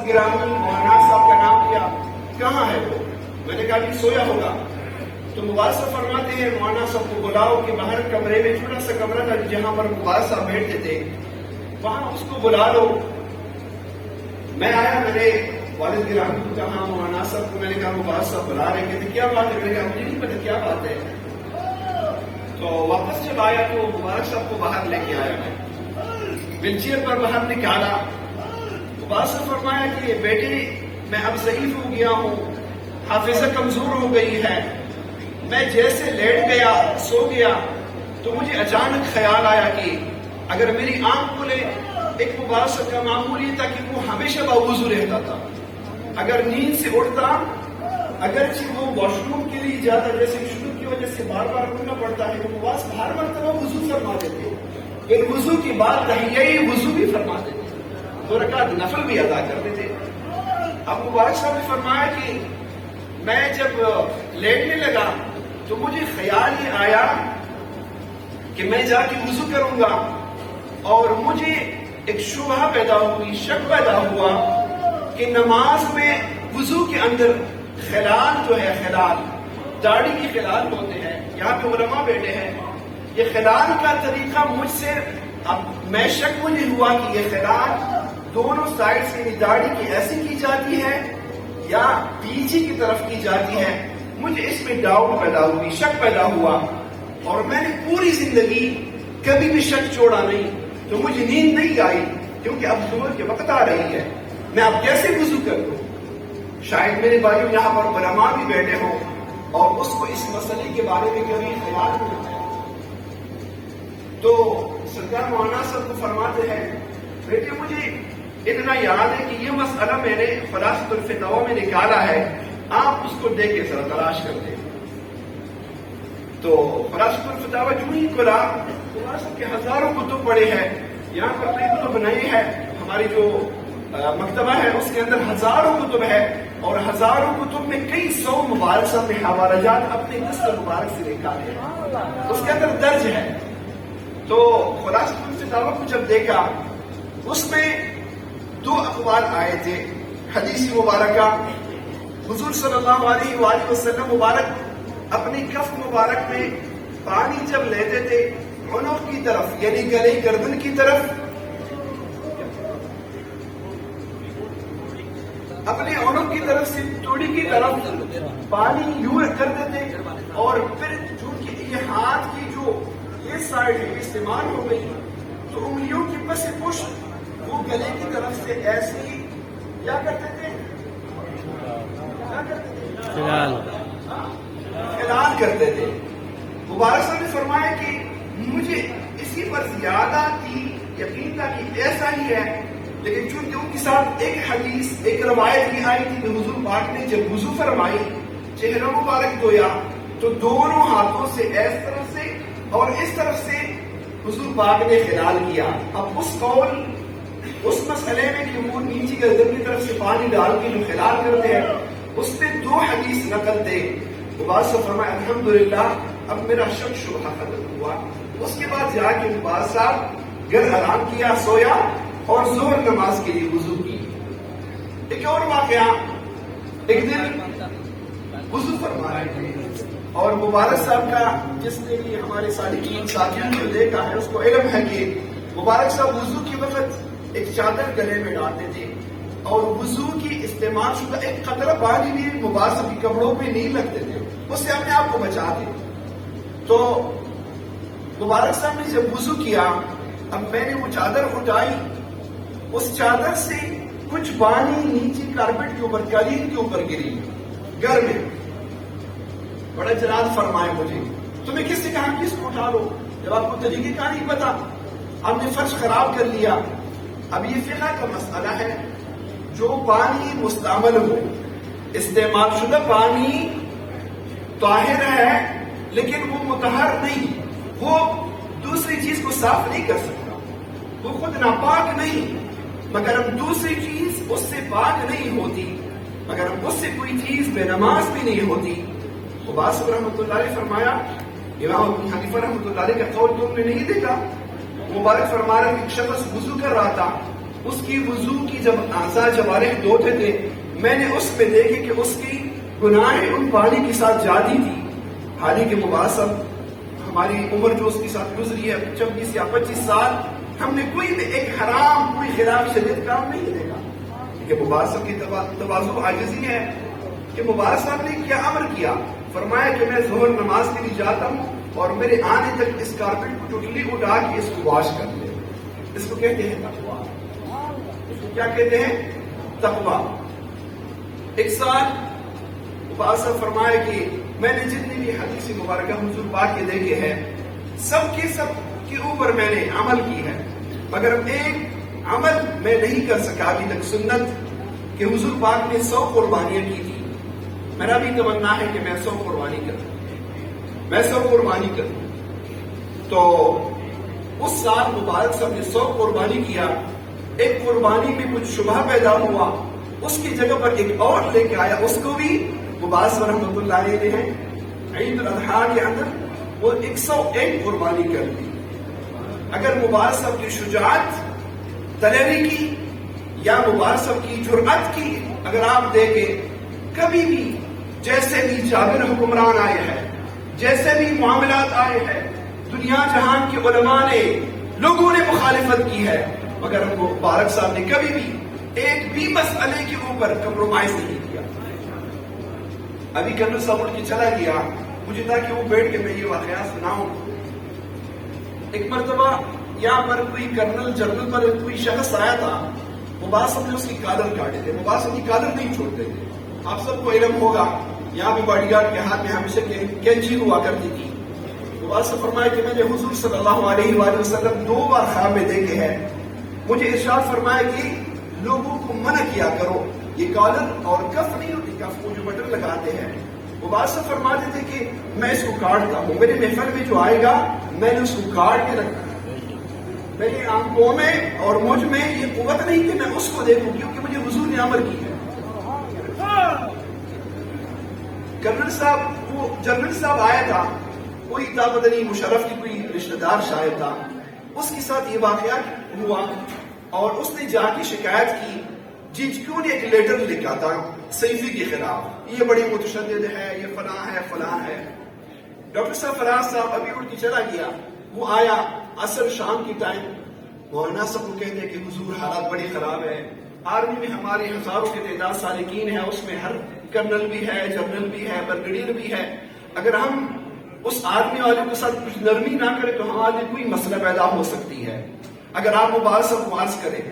گرامی مولانا صاحب کا نام لیا، کہاں ہے وہ؟ میں نے کہا کہ سویا ہوگا۔ تو مبارک صاحب فرماتے ہیں مولانا صاحب کو بلاؤ کہ باہر کمرے میں چھوٹا سا کمرہ تھا جہاں پر مبارک صاحب بیٹھتے تھے، وہاں اس کو بلا لو۔ میں آیا، میں نے والد گرامی کو کہا، مولانا صاحب کو میں نے کہا مبارک صاحب بلا رہے ہیں، کیا بات ہے؟ میں نے کہا مجھے نہیں پتا کیا بات ہے۔ تو واپس جب آیا تو مبارک صاحب کو باہر لے کے آیا، میں ویل چیئر پر باہر نکالا۔ مبارک صاحب فرمایا کہ بیٹے میں اب ضعیف ہو گیا ہوں، حافظہ کمزور ہو گئی ہے، میں جیسے لیٹ گیا سو گیا تو مجھے اچانک خیال آیا کہ اگر میری آنکھ کھلے، ایک مبارک صاحب کا معمول یہ تھا کہ وہ ہمیشہ باوضو رہتا تھا، اگر نیند سے اٹھتا اگرچہ وہ واش روم کے لیے جاتا، جیسے شروع کی وجہ سے بار بار اٹھنا پڑتا ہے، تو مبارک صاحب ہر مرتبہ وضو فرماتے تھے، پھر وضو کی بات تحیہ وضو بھی فرماتے تھے، 2 رکعت نفل بھی ادا کرتے تھے۔ اب مبارک صاحب نے فرمایا کہ میں جب لیٹنے لگا تو مجھے خیال یہ آیا کہ میں جا کے وضو کروں گا، اور مجھے ایک شبہ پیدا ہوئی، شک پیدا ہوا کہ نماز میں وضو کے اندر خلال جو ہے، خلال داڑھی کے خلال ہوتے ہیں، یہاں پہ علماء بیٹھے ہیں، یہ خلال کا طریقہ مجھ سے، اب میں شک مجھے ہوا کہ یہ خلال دونوں سائڈ سے داڑھی کی ایسی کی جاتی ہے یا پیچھے کی طرف کی جاتی ہے۔ مجھے اس میں ڈاؤٹ پیدا ہوئی، شک پیدا ہوا، اور میں نے پوری زندگی کبھی بھی شک چھوڑا نہیں، تو مجھے نیند نہیں آئی کیونکہ اب ظہر کے وقت آ رہی ہے، میں اب کیسے وضو کر دوں؟ شاید میرے بھائیوں یہاں پر علماء بھی بیٹھے ہوں اور اس کو اس مسئلے کے بارے میں کبھی خیال نہیں ہے۔ تو سرکار مولانا صاحب کو فرماتے ہیں بیٹے مجھے اتنا یاد ہے کہ یہ مسئلہ میں نے خلاصۃ الفتاوی میں نکالا ہے، آپ اس کو دیکھ کے ذرا تلاش کر دیں۔ تو خلاصۃ الفتاوی جو ہی کھلا، مولانا صاحب کے ہزاروں کتب پڑے ہیں، یہاں پر نئی کتب نہیں ہے، ہماری جو مکتبہ ہے اس کے اندر ہزاروں کتب ہے، اور ہزاروں کتب میں کئی سو مبارک صاحب نے حوالہ جات اپنے دست مبارک سے نکالے ہیں، اس کے اندر درج ہے۔ تو خلاصۃ الفتاوی کو جب دیکھا، اس میں 2 اقوال آئے تھے، حدیث مبارکہ، حضور صلی اللہ علیہ وآلہ وسلم مبارک اپنی کف مبارک میں پانی جب لیتے تھے، عنق کی طرف یعنی گلے گردن کی طرف، اپنے عنق کی طرف سے توڑی کی طرف پانی یوں کرتے تھے، اور پھر چونکہ یہ ہاتھ کی جو یہ سائڈ ہے استعمال ہو گئی، تو انگلیوں کی پس پشت وہ گلے کی طرف سے ایسے ہی کیا کرتے تھے، خلال کرتے تھے۔ مبارک صاحب نے فرمایا کہ مجھے اسی پر زیادہ کی یقین تھا کہ ایسا ہی ہے، لیکن چونکہ ان کے ساتھ ایک حدیث، ایک روایت بھی آئی تھی کہ حضور پاک نے جب وضو فرمائی، چہرہ مبارک دھویا، تو دونوں ہاتھوں سے اس طرف سے اور اس طرف سے حضور پاک نے خلال کیا۔ اب اس قول، اس مسئلے میں کہ وہ نیچے گردن کی طرف سے پانی ڈال کے جو خلال کرتے ہیں، اس میں 2 حدیث نقل تھے۔ مبارک صاحب فرمایا الحمدللہ اب میرا شک شبہ ختم ہوا۔ اس کے بعد جا کے مبارک صاحب گھر آرام کیا، سویا، اور ظہر نماز کے لیے وضو کی۔ ایک اور واقعہ، ایک دن وضو فرما رہے تھے، اور مبارک صاحب کا، جس نے بھی ہمارے صالحین ساتھیوں کو دیکھا ہے اس کو علم ہے کہ مبارک صاحب وضو کے وقت ایک چادر گلے میں ڈالتے تھے، اور وضو کی استعمال شدہ ایک قطرہ پانی بھی مبارک صاحب کے کپڑوں پہ نہیں لگتے تھے، اس سے اپنے آپ کو بچاتے۔ تو مبارک صاحب نے جب وضو کیا، اب میں نے وہ چادر اٹھائی، اس چادر سے کچھ پانی نیچے کارپیٹ کے اوپر، قالین کے اوپر گری گھر میں۔ بڑا جلال فرمائے مجھے، تمہیں کس نے کہا کہ اس کو اٹھا لو؟ جب آپ کو طریقے کا نہیں پتا، ہم نے فرش خراب کر لیا۔ اب یہ فقہ کا مسئلہ ہے، جو پانی مستعمل ہو، استعمال شدہ پانی طاہر ہے لیکن وہ مطہر نہیں، وہ دوسری چیز کو صاف نہیں کر سکتا، وہ خود ناپاک نہیں، مگر ہم دوسری چیز اس سے پاک نہیں ہوتی، مگر ہم اس سے کوئی چیز بے نماز بھی نہیں ہوتی۔ عباس رحمۃ اللہ علیہ فرمایا، امام ابو حنیفہ رحمۃ اللہ علیہ کا قول تم نے نہیں دیکھا؟ مبارک فرما رہے ایک شخص وضو کر رہا تھا، اس کی وضو کی جب اعضاء جوارح دھوتے تھے، میں نے اس میں دیکھے کہ اس کی گناہیں ان پانی کے ساتھ جاتی تھی. حالانکہ مباحثہ ہماری عمر جو اس کے ساتھ گزری ہے 26 یا 25 سال، ہم نے کوئی بھی ایک حرام، کوئی خلاف شریعت کام نہیں دیکھا. کہ مباحثہ کی تواضع عاجزی ہے کہ مباحثہ نے کیا امر کیا، فرمایا کہ میں ظہر نماز کے لیے جاتا ہوں اور میرے آنے تک اس کارپیٹ کو ٹوٹلی اٹھا کے اس کو واش کر لے. اس کو کہتے ہیں تقویٰ. اس کو کیا کہتے ہیں؟ تقویٰ. ایک سال مباحثہ فرمایا کہ میں نے جتنی بھی حدیث مبارکہ حضور پاک کے دیکھے ہیں، سب کے اوپر میں نے عمل کی ہے، مگر ایک عمل میں نہیں کر سکا ابھی تک، سنت کہ حضور پاک نے 100 قربانیاں کی تھی. میرا بھی تمنا ہے کہ میں 100 قربانی کروں. تو اس سال مبارک صاحب نے 100 قربانی کیا. ایک قربانی میں کچھ شبہ پیدا ہوا، اس کی جگہ پر ایک اور لے کے آیا، اس کو بھی مباحث رحمۃ اللہ علیہ نے عید الاضحیٰ کے اندر وہ 101 قربانی کر دی. اگر مباحث صاحب کی شجاعت دلیری کی یا مباحث صاحب کی جرأت کی اگر آپ دیکھیں، کبھی بھی جیسے بھی جابر حکمران آئے ہیں، جیسے بھی معاملات آئے ہیں، دنیا جہان کے علماء نے، لوگوں نے مخالفت کی ہے، مگر مبارک صاحب نے کبھی بھی ایک بھی مسئلے کے اوپر کمپرومائز نہیں کیا. ابھی کرنل صاحب اٹھ کے چلا گیا، مجھے تھا کہ وہ بیٹھ کے میں یہ واقعہ سناؤں. ایک مرتبہ یہاں پر کوئی کرنل جنرل پر کوئی شخص آیا تھا، مباحث صاحب نے اس کی کالر کاٹے تھے. مباحث صاحب کی کالر نہیں چھوڑتے تھے. آپ سب کو علم ہوگا، یہاں بھی باڈی گارڈ کے ہاتھ میں ہمیشہ کینچی ہوا کرتی تھی. مباحث صاحب فرمایا کہ میں نے حضور صلی اللہ علیہ وآلہ وسلم 2 بار خواب میں دیکھے ہیں. مجھے ارشاد فرمایا کہ لوگوں کو منع کیا کرو، یہ کالر اور کف نہیں ہوتی، کف کو جو بٹن لگاتے ہیں. مباحث صاحب فرماتے تھے کہ میں اس کو کاٹتا ہوں، میرے محفل میں جو آئے گا میں نے اس کو کاٹ کے رکھا. میری آنکھوں میں اور مجھ میں یہ قوت نہیں کہ میں اس کو دیکھوں، کیونکہ مجھے حضور نے امر کی ہے. کرنل صاحب، وہ جنرل صاحب آیا تھا، کوئی طاقت نہیں، مشرف کی کوئی رشتہ دار شاید تھا، اس کے ساتھ یہ واقعہ ہوا اور اس نے جا کے شکایت کی. جی کیوں نے ایک لیٹر لکھا تھا سیفی کے خلاف، یہ بڑی متشدد ہے، یہ فلاں ہے فلاں ہے. ڈاکٹر صاحب فراز صاحب ابھی اٹھ کے چلا گیا. وہ آیا عصر شام کی ٹائم، مولانا صاحب کو کہتے ہیں کہ حضور حالات بڑی خراب ہے. آرمی میں ہمارے ہزاروں کی تعداد سالکین ہے، اس میں ہر کرنل بھی ہے، جنرل بھی ہے، برگیڈیئر بھی ہے. اگر ہم اس آرمی والے کے ساتھ کچھ نرمی نہ کریں تو ہمارے لیے کوئی مسئلہ پیدا ہو سکتی ہے. اگر آپ مباحث کو عرض کریں.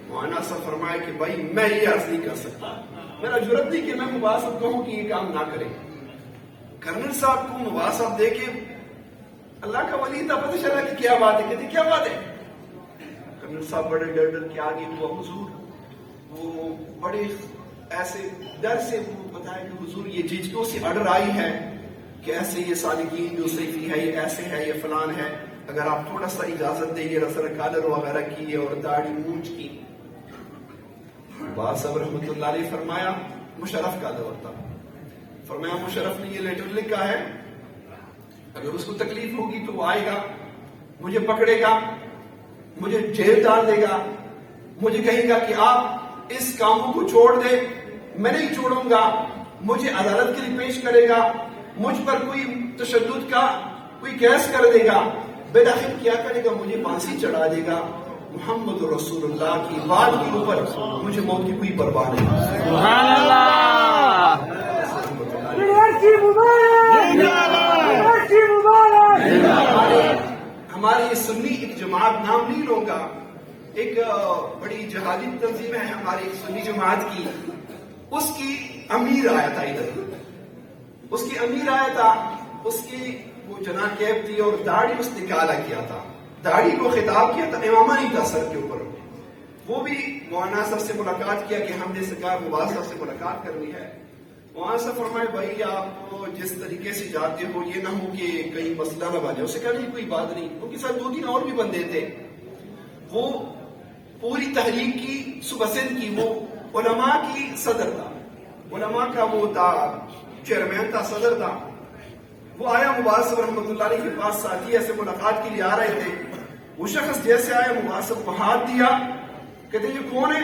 مولانا صاحب فرمائے کہ بھائی میں یہ عرض نہیں کر سکتا، میرا جرأت نہیں کہ میں مباحث کہوں کہ یہ کام نہ کرے. کرنل صاحب کو مباحث صاحب دیکھے، اللہ کا ولی تھا، پتہ چلا کہ کیا بات ہے. کہتے کیا بات ہے؟ کرنل صاحب بڑے ڈر کے آگے ہوا. حضور وہ بڑے ایسے ڈر سے وہ بتایا کہ حضور یہ جھجکوں سے آرڈر آئی ہے کہ ایسے یہ سالکین جو سیفی ہے، یہ ایسے ہے، یہ فلان ہے، اگر آپ تھوڑا سا اجازت دیں، یہ رسل کالر وغیرہ کی اور داڑھی مونچھ کی. باز صاحب رحمۃ اللہ علیہ فرمایا مشرف کا دور تھا، فرمایا مشرف نے یہ لیٹر لکھا ہے، اگر اس کو تکلیف ہوگی تو وہ آئے گا، مجھے پکڑے گا، مجھے جیل ڈال دے گا، مجھے کہے گا کہ آپ اس کاموں کو چھوڑ دے. میں نہیں چھوڑوں گا، مجھے عدالت کے لیے پیش کرے گا، مجھ پر کوئی تشدد کا کوئی کیس کر دے گا، بےدخل کیا کرے گا، مجھے پھانسی چڑھا دے گا. محمد رسول اللہ کی بات کے اوپر مجھے موت کی کوئی پرواہ نہیں. سبحان اللہ. ہماری یہ سنی ایک جماعت، نام نہیں لوں گا، ایک بڑی جہادی تنظیم ہے ہماری سنی جماعت کی. اس کی امیر آیا تھا ادھر، اس کی امیر آیا تھا، اس کی وہ جنا کیپ تھی اور داڑھی اس نے کالا کیا تھا، داڑھی کو خطاب کیا تھا، امامہ نہیں تھا سر کے اوپر. وہ بھی مولانا صاحب سے ملاقات کیا کہ ہم نے سرکار مباحث صاحب سے ملاقات کرنی ہے. وہاں سے فرمائے بھائی آپ جس طریقے سے جاتے ہو یہ نہ ہو کہ کہیں مسئلہ نہ بن جائے. اسے کہا نہیں کوئی بات نہیں. ان کے ساتھ 2-3 اور بھی بندے تھے. وہ پوری تحریک کی صوبہ سندھ کی وہ علماء کی صدر تھا، علماء کا وہ تھا چیئرمین تھا، صدر تھا. وہ آیا مباحث صاحب رحمۃ اللہ علیہ کے پاس، ساتھی ایسے ملاقات کے لیے آ رہے تھے. وہ شخص جیسے آیا مباحث صاحب کو ہاتھ دیا کہتے ہیں یہ کون ہے؟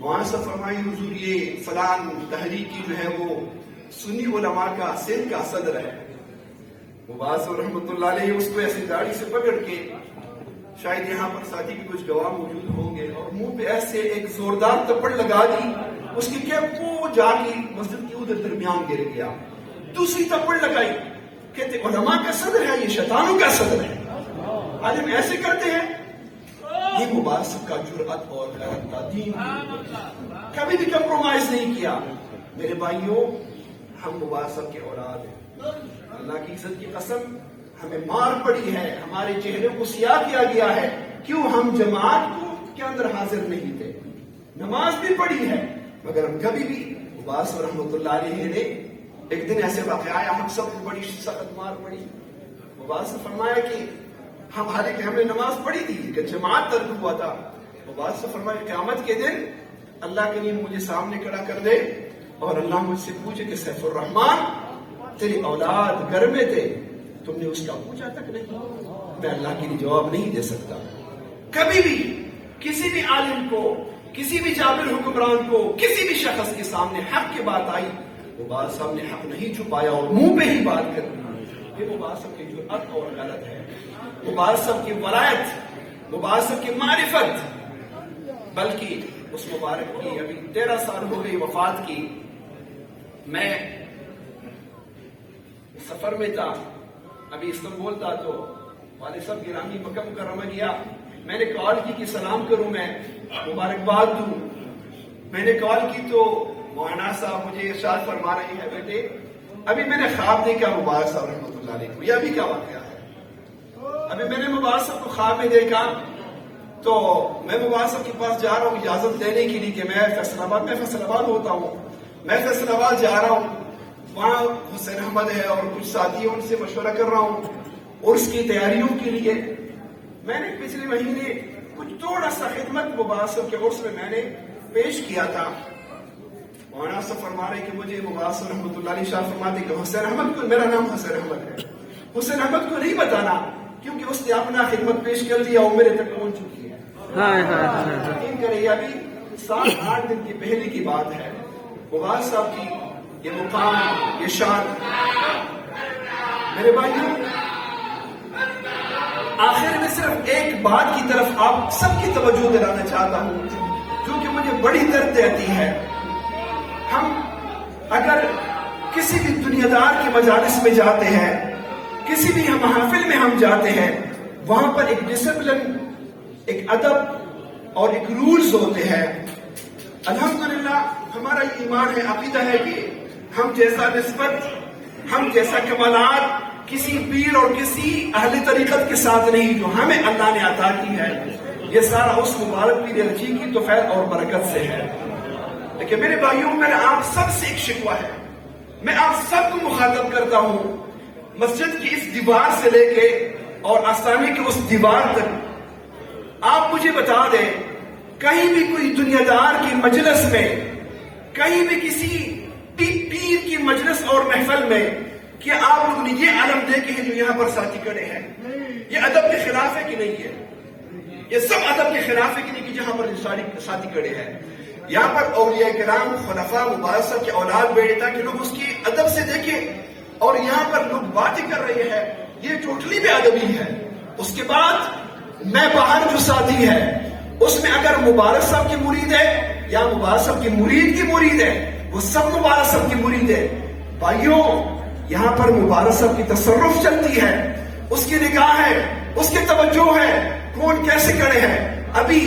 وہاں سے فرمائی حضور یہ فلان تحریک کی جو ہے وہ سنی علماء کا سندھ کا صدر ہے. مباحث رحمۃ اللہ علیہ اس کو ایسی داڑھی سے پکڑ کے، شاید یہاں پر ساتھی بھی کچھ گواہ موجود ہوں گے، اور منہ پہ ایسے ایک زوردار تپڑ لگا دی، اس کی کیپ وہ جا کے مسجد کے ادھر درمیان گر گیا. دوسری تپڑ لگائی، کہتے علماء کا صدر ہے، یہ شیطانوں کا صدر ہے. عالم ایسے کرتے ہیں. یہ مباحث کا جرأت اور غیرت کا دین کبھی بھی کمپرومائز نہیں کیا. میرے بھائیوں، ہم مباحث کے اولاد ہیں. اللہ کی عزت کی قسم، ہمیں مار پڑی ہے، ہمارے چہرے کو سیاہ کیا گیا ہے. کیوں؟ ہم جماعت کے اندر حاضر نہیں تھے، نماز بھی پڑھی ہے، مگر ہم کبھی بھی مباحث رحمۃ اللہ علیہ نے ایک دن ایسے واقعہ آیا، ہم سب کو بڑی سخت مار پڑی. مباحث نے فرمایا کہ حالانکہ ہم نے نماز پڑھی تھی کہ جماعت ترک ہوا تھا. مباحث نے فرمایا قیامت کے دن اللہ کے لیے مجھے سامنے کھڑا کر دے اور اللہ مجھ سے پوچھے کہ سیف الرحمان تیری اولاد گھر میں تھے، تم نے اس کا پوچھا تک نہیں. میں اللہ کے لیے جواب نہیں دے سکتا. کبھی بھی کسی بھی عالم کو، کسی بھی جابر حکمران کو، کسی بھی شخص کے سامنے حق کی بات آئی، مباحث صاحب نے حق نہیں چھپایا اور منہ پہ ہی بات کر دی. یہ مباحث صاحب کی جرأت اور غلط ہے. مباحث صاحب کی ولایت، مباحث صاحب کی معرفت، بلکہ اس مبارک کی ابھی 13 سال ہو گئی وفات کی. میں سفر میں تھا، ابھی استنبول تھا، تو والد صاحب گرامی مکہ مکرمہ گیا. میں نے کال کی کہ سلام کروں، میں مبارکباد دوں. میں نے کال کی تو مولانا صاحب مجھے ارشاد فرما رہے ہیں، بیٹے ابھی میں نے خواب دیکھا مبارک صاحب رحمۃ اللہ علیہ کو. یہ ابھی کیا واقعہ ہے؟ ابھی میں نے مبارک صاحب کو خواب میں دیکھا، تو میں مبارک صاحب کے پاس جا رہا ہوں اجازت لینے کے لیے کہ میں فیصل آباد ہوتا ہوں. میں فیصل آباد جا رہا ہوں، وہاں حسین احمد ہے اور کچھ ساتھی ان سے مشورہ کر رہا ہوں عرس کی تیاریوں کے لیے. میں نے پچھلے مہینے کچھ تھوڑا سا خدمت مبارک صاحب کے عرس میں میں نے پیش کیا تھا. مولانا صاحب فرما رہے کہ مجھے مبارک صاحب رحمۃ اللہ علیہ شاہ فرماتے کہ حسین احمد کو، میرا نام حسین احمد ہے، حسین احمد کو نہیں بتانا کیونکہ اس نے اپنا خدمت پیش کر دیا اور میرے تک پہنچ چکی ہے. یقین کریں یہ ابھی 7-8 دن کی پہلے کی بات ہے. مبارک صاحب کی یہ مقام، یہ شان. میرے بھائیوں، آخر میں صرف ایک بات کی طرف آپ سب کی توجہ دلانا چاہتا ہوں جو کہ مجھے بڑی درد دیتی ہے. ہم اگر کسی بھی دنیا دار کی مجالس میں جاتے ہیں، کسی بھی محافل میں ہم جاتے ہیں، وہاں پر ایک ڈسپلن، ایک ادب اور ایک رولز ہوتے ہیں. الحمدللہ ہمارا یہ ایمان ہے، عقیدہ ہے کہ ہم جیسا نسبت، ہم جیسا کمالات کسی پیر اور کسی اہل طریقت کے ساتھ نہیں جو ہمیں اللہ نے عطا کی ہے. یہ سارا اس مبارک پیر رجی کی توفیق اور برکت سے ہے. لیکن میرے بھائیوں، میرا آپ سب سے ایک شکوہ ہے، میں آپ سب کو مخاطب کرتا ہوں، مسجد کی اس دیوار سے لے کے اور آستانے کی اس دیوار تک آپ مجھے بتا دیں کہیں بھی کوئی دنیا دار کی مجلس میں، کہیں بھی کسی پیر کی مجلس اور محفل میں کہ آپ لوگوں نے یہ علم دیکھے ہیں جو یہاں پر ساتھی کھڑے ہیں، یہ ادب کے خلاف ہے کہ نہیں ہے؟ یہ سب ادب کے خلاف ہے کہ نہیں کہ جہاں پر ساتھی کھڑے ہیں؟ یہاں پر اولیاء کرام، خلفاء مبارک صاحب کے اولاد بیٹھے تاکہ لوگ اس کی ادب سے دیکھیں، اور یہاں پر لوگ باتیں کر رہے ہیں، یہ ٹوٹلی بے ادبی ہے. اس کے بعد میں باہر جو ساتھی ہے اس میں اگر مبارک صاحب کی مرید ہے یا مبارک صاحب کی مرید کی مرید ہے، وہ سب مبارک صاحب کی مرید ہے. بھائیوں، یہاں پر مبارک صاحب کی تصرف چلتی ہے، اس کی نگاہ ہے، اس کی توجہ ہے، کون کیسے کھڑے ہیں. ابھی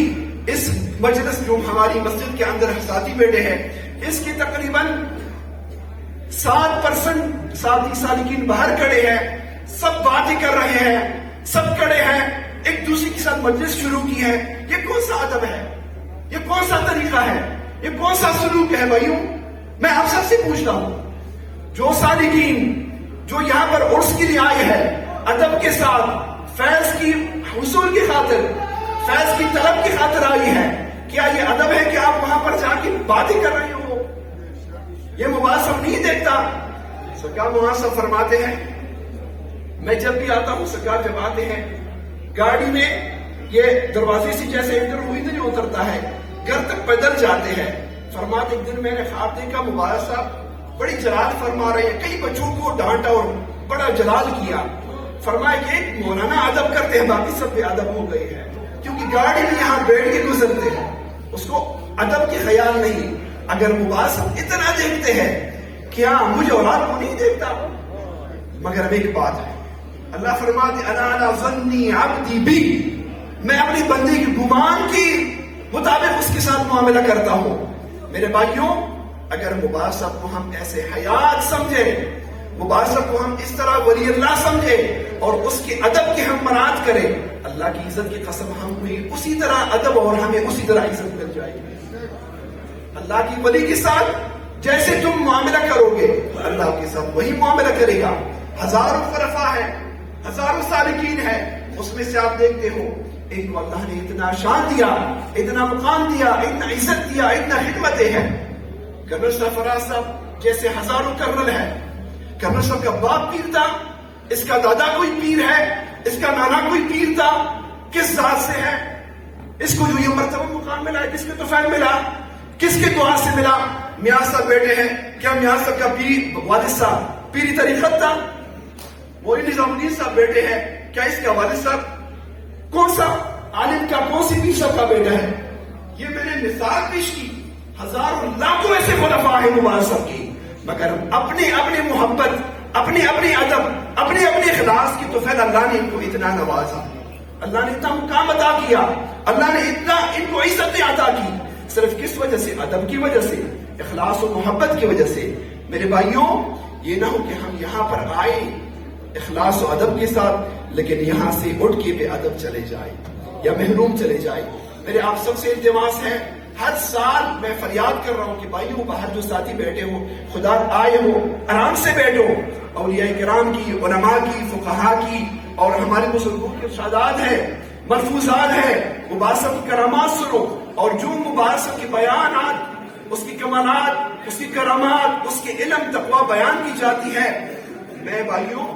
اس مجلس جو ہماری مسجد کے اندر ساتھی بیٹھے ہیں، اس کی تقریباً 7% ساتھی سالکین باہر کھڑے ہیں، سب باتیں کر رہے ہیں، سب کھڑے ہیں، ایک دوسرے کے ساتھ مجلس شروع کی ہے. یہ کون سا ادب ہے؟ یہ کون سا طریقہ ہے؟ یہ کون سا سلوک ہے؟ بھائیوں، میں آپ سب سے پوچھتا ہوں، جو سالکین جو یہاں پر عرس کے لیے آئے ہیں، ادب کے ساتھ فیض کی حصول کی خاطر، فیض کی طلب کی خاطر آئی ہے، کیا یہ ادب ہے کہ آپ وہاں پر جا کے باتیں کر رہے ہو؟ یہ مباحث نہیں دیکھتا. سرکار محاسب فرماتے ہیں، میں جب بھی آتا ہوں سرکار جب آتے ہیں گاڑی میں یہ دروازے سے جیسے انٹر ہوئی ادھر ہی اترتا ہے، گھر تک پیدل جاتے ہیں۔ فرماتے ایک دن میں نے خواب دیکھا مبارک صاحب بڑی جلال فرما رہے ہیں، کئی بچوں کو ڈانٹا اور بڑا جلال کیا۔ فرمایا کہ ایک مولانا ادب کرتے ہیں، باقی سب پہ ادب ہو گئی ہے، کیونکہ گاڑی میں یہاں بیٹھ کے گزرتے ہیں، اس کو ادب کے خیال نہیں۔ اگر مبارک صاحب اتنا دیکھتے ہیں، کیا مجھے اولاد کو نہیں دیکھتا؟ مگر اب ایک بات ہے، اللہ فرماتے انا علی ظنی عبدی بی، میں اپنی بندے کی گمان کی مطابق اس کے ساتھ معاملہ کرتا ہوں۔ میرے بھائیوں، اگر مبارک صاحب کو ہم ایسے حیات سمجھے، مبارک صاحب کو ہم اس طرح ولی اللہ سمجھے اور اس کے ادب کی ہم مراعات کریں، اللہ کی عزت کی قسم ہمیں اسی طرح ادب اور ہمیں اسی طرح عزت مل جائے گی۔ اللہ کی ولی کے ساتھ جیسے تم معاملہ کرو گے اللہ کے ساتھ وہی معاملہ کرے گا۔ ہزاروں خلفاء ہے، ہزاروں سالکین ہے، اس میں سے آپ دیکھتے ہو ایک کو اللہ نے اتنا شان دیا، اتنا مقام دیا، اتنا عزت دیا، اتنا خدمتیں ہیں۔ کرنل سرفراز صاحب جیسے ہزاروں کرنل ہے، کرنل صاحب کا باپ پیر تھا، اس کا دادا کوئی پیر ہے، اس کا نانا کوئی پیر تھا، کس ذات سے ہے؟ اس کو جو یہ مرتبہ مقام ملا ہے، کس کے توفیق ملا، کس کے دعا سے ملا؟ میاں صاحب بیٹے ہیں، کیا میاں صاحب کا پیر والد صاحب پیری طریقت تھا؟ وہی نظام الدین صاحب بیٹے ہیں، کیا اس کا والد صاحب کون سا عالم کا کون سی پیر صاحب کا بیٹا ہے؟ یہ میں نے مثال پیش کی، ہزاروں لاکھوں ایسے خلفاء ہیں مبارک صاحب کی، مگر اپنے اپنے محبت، اپنے اپنے ادب، اپنے اپنے اخلاص کی توفیق اللہ نے ان کو اتنا نوازا، اللہ نے اتنا مقام عطا کیا، اللہ نے اتنا ان کو عزت عطا کی، صرف کس وجہ سے؟ ادب کی وجہ سے، اخلاص و محبت کی وجہ سے۔ میرے بھائیوں، یہ نہ ہو کہ ہم یہاں پر آئے اخلاص و ادب کے ساتھ لیکن یہاں سے اٹھ کے بے ادب چلے جائے یا محروم چلے جائے۔ میرے آپ سب سے التماس ہے، ہر سال میں فریاد کر رہا ہوں کہ بھائیوں باہر جو ساتھی بیٹھے ہو، خدا آئے ہو، آرام سے بیٹھو، اولیاء کرام کی، علماء کی، فقہا کی اور ہمارے بزرگوں کے ارشادات ہیں، ملفوظات ہیں، مبارک صاحب کی کرامات سنو، اور جو مبارک صاحب کے بیانات، اس کی کمالات، اس کی کرامات، اس کے علم تقوی بیان کی جاتی ہے، میں بھائیوں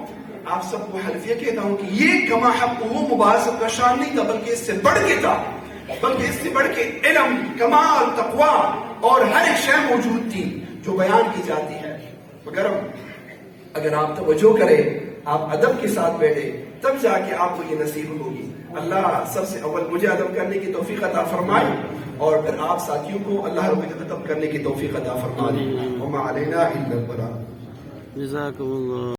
آپ سب کو حلفیہ کہتا ہوں کہ یہ کما حق وہ مبارک صاحب کا شان نہیں تھا، بلکہ اس سے بڑھ کے تھا، بلکہ اس سے بڑھ کے علم، کمال، تقوی اور ہر ایک شے موجود تھی جو بیان کی جاتی ہے۔ مگر اگر آپ توجہ کریں، آپ ادب کے ساتھ بیٹھے، تب جا کے آپ کو یہ نصیب ہوگی۔ اللہ سب سے اول مجھے ادب کرنے کی توفیق عطا فرمائے اور پھر آپ ساتھیوں کو اللہ رب العزت ادب کرنے کی توفیق عطا فرمائے۔ وما علینا الا البلاغ۔ جزاکم اللہ۔